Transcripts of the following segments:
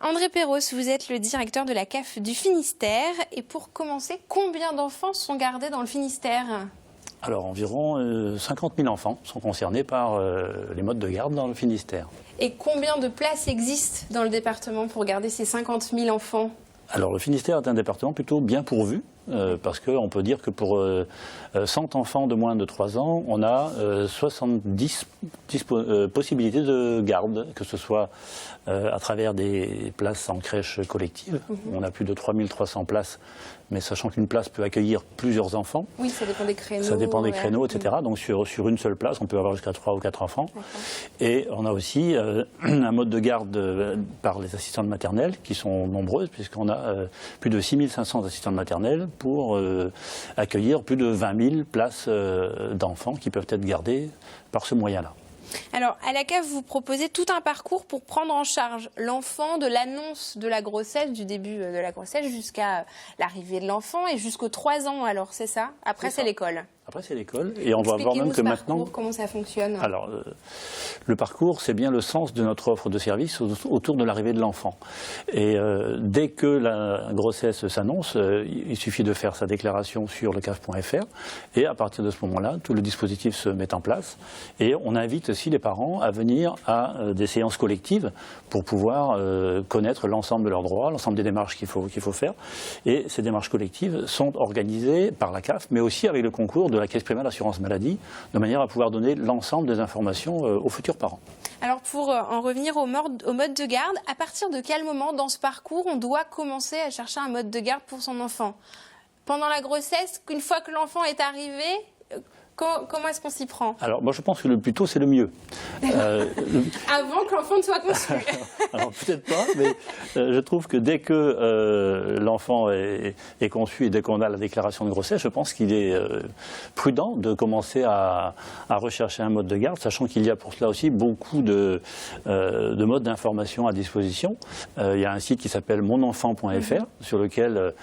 André Perros, vous êtes le directeur de la CAF du Finistère. Et pour commencer, combien d'enfants sont gardés dans le Finistère ? Alors environ 50 000 enfants sont concernés par les modes de garde dans le Finistère. Et combien de places existent dans le département pour garder ces 50 000 enfants ? Alors le Finistère est un département plutôt bien pourvu, parce qu'on peut dire que pour 100 enfants de moins de 3 ans, on a 70 possibilités de garde, que ce soit à travers des places en crèche collective. On a plus de 3300 places, mais sachant qu'une place peut accueillir plusieurs enfants. Oui, ça dépend des créneaux. Ça dépend des créneaux, etc. Donc sur une seule place, on peut avoir jusqu'à 3 ou 4 enfants. Et on a aussi un mode de garde par les assistantes maternelles, qui sont nombreuses, puisqu'on a plus de 6500 assistantes maternelles pour accueillir plus de 20 000 places d'enfants qui peuvent être gardés par ce moyen-là. Alors, à la CAF, vous proposez tout un parcours pour prendre en charge l'enfant de l'annonce de la grossesse, du début de la grossesse jusqu'à l'arrivée de l'enfant et jusqu'aux 3 ans, alors c'est ça ? Après, c'est l'école. Après, c'est l'école. Et on va voir même que maintenant. Comment ça fonctionne ? Alors, le parcours, c'est bien le sens de notre offre de service autour de l'arrivée de l'enfant. Et dès que la grossesse s'annonce, il suffit de faire sa déclaration sur le caf.fr. Et à partir de ce moment-là, tout le dispositif se met en place. Et on invite aussi les parents à venir à des séances collectives pour pouvoir connaître l'ensemble de leurs droits, l'ensemble des démarches qu'il faut faire. Et ces démarches collectives sont organisées par la CAF, mais aussi avec le concours de la Caisse primaire d'assurance maladie, de manière à pouvoir donner l'ensemble des informations aux futurs parents. Alors pour en revenir au mode de garde, à partir de quel moment dans ce parcours on doit commencer à chercher un mode de garde pour son enfant ? Pendant la grossesse, une fois que l'enfant est arrivé, comment est-ce qu'on s'y prend ? Alors moi je pense que le plus tôt c'est le mieux. Avant que l'enfant ne soit conçu. Alors peut-être pas, mais je trouve que dès que l'enfant est conçu et dès qu'on a la déclaration de grossesse, je pense qu'il est prudent de commencer à rechercher un mode de garde, sachant qu'il y a pour cela aussi beaucoup de modes d'information à disposition. Il y a un site qui s'appelle monenfant.fr sur lequel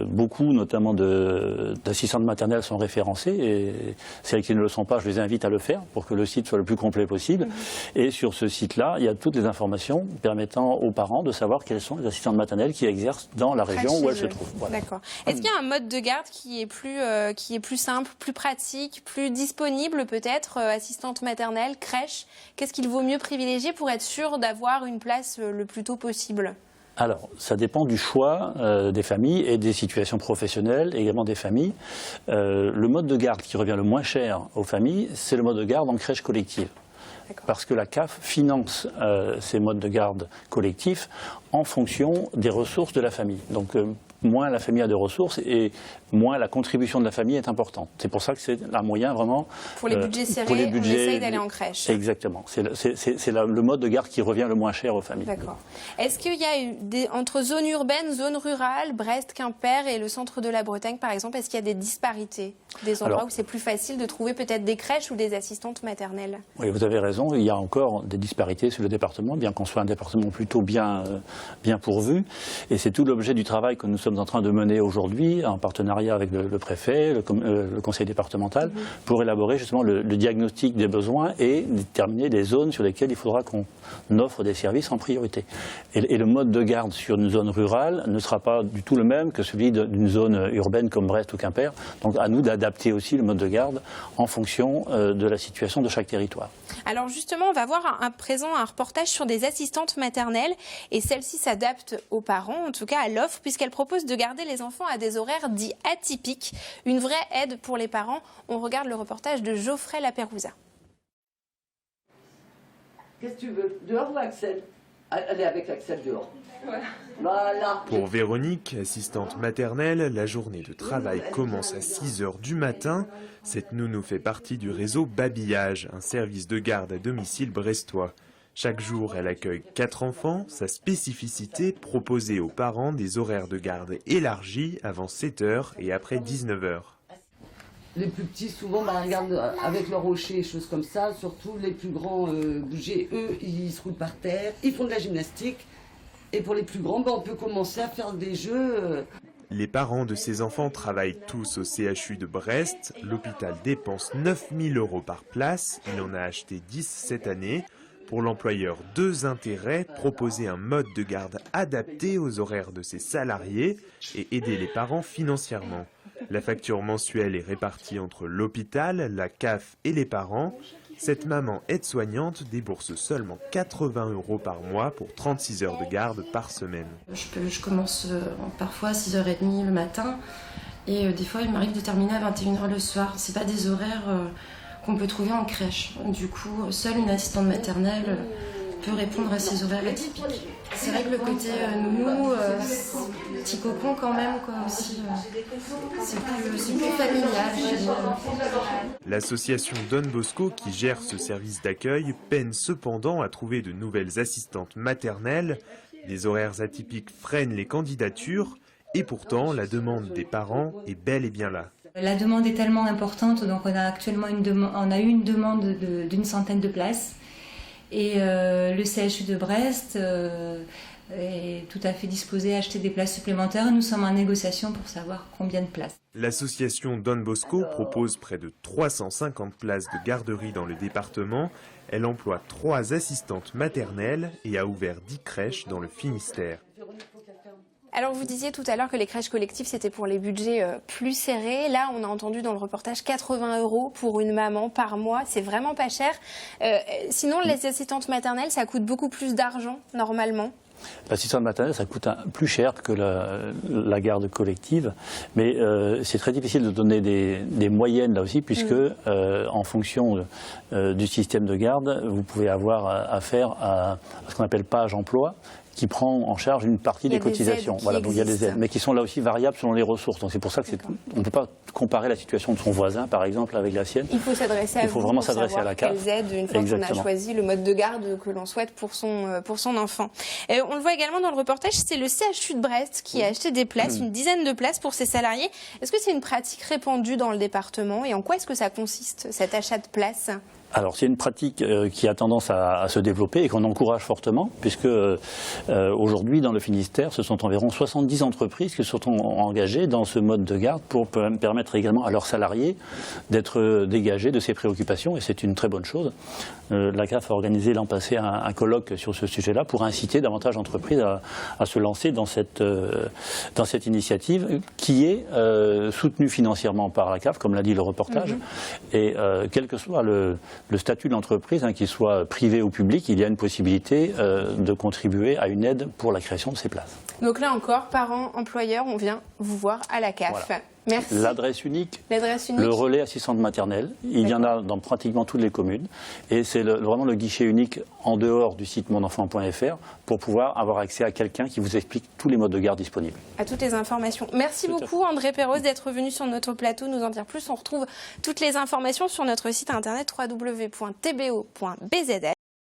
beaucoup notamment d'assistantes maternelles sont référencées et celles qui ne le sont pas, je les invite à le faire pour que le site soit le plus complet possible. Et sur ce site-là, il y a toutes les informations permettant aux parents de savoir quelles sont les assistantes maternelles qui exercent dans la région où elles se trouvent. Voilà. D'accord. Est-ce qu'il y a un mode de garde qui est plus simple, plus pratique, plus disponible peut-être, assistante maternelle, crèche ? Qu'est-ce qu'il vaut mieux privilégier pour être sûr d'avoir une place le plus tôt possible ? Alors, ça dépend du choix des familles et des situations professionnelles, également des familles. Le mode de garde qui revient le moins cher aux familles, c'est le mode de garde en crèche collective. Parce que la CAF finance ces modes de garde collectifs en fonction des ressources de la famille. Donc, moins la famille a de ressources et moins la contribution de la famille est importante. C'est pour ça que c'est un moyen vraiment... Pour les budgets serrés, on essaye d'aller en crèche. Exactement. C'est le mode de garde qui revient le moins cher aux familles. D'accord. Est-ce qu'il y a entre zones urbaines, zones rurales, Brest, Quimper et le centre de la Bretagne par exemple, est-ce qu'il y a des disparités ? Des endroits où c'est plus facile de trouver peut-être des crèches ou des assistantes maternelles ? Oui, vous avez raison. Il y a encore des disparités sur le département, bien qu'on soit un département plutôt bien pourvu. Et c'est tout l'objet du travail que nous sommes en train de mener aujourd'hui, en partenariat avec le préfet, le conseil départemental, pour élaborer justement le diagnostic des besoins et déterminer les zones sur lesquelles il faudra qu'on offre des services en priorité. Et le mode de garde sur une zone rurale ne sera pas du tout le même que celui d'une zone urbaine comme Brest ou Quimper. Donc à nous d'adapter aussi le mode de garde en fonction de la situation de chaque territoire. Alors justement, on va voir à présent un reportage sur des assistantes maternelles et celle-ci s'adapte aux parents, en tout cas à l'offre, puisqu'elle propose de garder les enfants à des horaires dits atypiques. Une vraie aide pour les parents. On regarde le reportage de Geoffrey Lapérouza. Qu'est-ce que tu veux? Dehors ou Axel? Allez avec Axel dehors. Voilà. Pour Véronique, assistante maternelle, la journée de travail commence à 6 h du matin. Cette nounou fait partie du réseau Babillage, un service de garde à domicile brestois. Chaque jour, elle accueille 4 enfants. Sa spécificité, proposer aux parents des horaires de garde élargis avant 7 h et après 19 h. Les plus petits, souvent, regardent avec leur rocher, choses comme ça. Surtout les plus grands bougés, eux, ils se roulent par terre, ils font de la gymnastique. Et pour les plus grands, on peut commencer à faire des jeux. Les parents de ces enfants travaillent tous au CHU de Brest. L'hôpital dépense 9 000 € par place. Il en a acheté 10 cette année. Pour l'employeur, 2 intérêts, proposer un mode de garde adapté aux horaires de ses salariés et aider les parents financièrement. La facture mensuelle est répartie entre l'hôpital, la CAF et les parents. Cette maman aide-soignante débourse seulement 80 € par mois pour 36 heures de garde par semaine. Je commence parfois à 6h30 le matin et des fois il m'arrive de terminer à 21h le soir. C'est pas des horaires qu'on peut trouver en crèche. Du coup, seule une assistante maternelle peut répondre à ces horaires atypiques. C'est vrai que le côté nounou, petit cocon quand même, quoi, aussi, c'est plus familial. L'association Don Bosco, qui gère ce service d'accueil, peine cependant à trouver de nouvelles assistantes maternelles. Les horaires atypiques freinent les candidatures et pourtant la demande des parents est bel et bien là. La demande est tellement importante, donc on a actuellement eu une demande d'une centaine de places. Et le CHU de Brest est tout à fait disposé à acheter des places supplémentaires. Nous sommes en négociation pour savoir combien de places. L'association Don Bosco propose près de 350 places de garderie dans le département. Elle emploie 3 assistantes maternelles et a ouvert 10 crèches dans le Finistère. Alors vous disiez tout à l'heure que les crèches collectives c'était pour les budgets plus serrés. Là on a entendu dans le reportage 80 € pour une maman par mois, c'est vraiment pas cher. Sinon les assistantes maternelles ça coûte beaucoup plus d'argent normalement. L'assistante maternelle, ça coûte plus cher que la garde collective, mais c'est très difficile de donner des moyennes là aussi, puisque en fonction du système de garde, vous pouvez avoir affaire à ce qu'on appelle page emploi, qui prend en charge une partie des cotisations. Voilà, donc il y a des aides, mais qui sont là aussi variables selon les ressources. Donc c'est pour ça que on ne peut pas comparer la situation de son voisin, par exemple, avec la sienne. Il faut s'adresser à vous vraiment s'adresser à la CAF. Quelles aides une fois qu'on a choisi le mode de garde que l'on souhaite pour son enfant. On le voit également dans le reportage, c'est le CHU de Brest qui a acheté des places, une dizaine de places pour ses salariés. Est-ce que c'est une pratique répandue dans le département et en quoi est-ce que ça consiste, cet achat de places ? Alors c'est une pratique qui a tendance à se développer et qu'on encourage fortement, puisque aujourd'hui dans le Finistère, ce sont environ 70 entreprises qui se sont engagées dans ce mode de garde pour permettre également à leurs salariés d'être dégagés de ces préoccupations, et c'est une très bonne chose. La CAF a organisé l'an passé un colloque sur ce sujet-là pour inciter davantage d'entreprises à se lancer dans cette initiative qui est soutenue financièrement par la CAF, comme l'a dit le reportage, et quel que soit le statut de l'entreprise, qu'il soit privé ou public, il y a une possibilité de contribuer à une aide pour la création de ces places. Donc là encore, parents, employeurs, on vient vous voir à la CAF. Voilà. Merci. L'adresse unique, le relais assistante maternelle, il y en a dans pratiquement toutes les communes. Et c'est vraiment le guichet unique en dehors du site monenfant.fr pour pouvoir avoir accès à quelqu'un qui vous explique tous les modes de garde disponibles. À toutes les informations. Merci beaucoup André Perros d'être venu sur notre plateau nous en dire plus. On retrouve toutes les informations sur notre site internet www.tbo.bzl.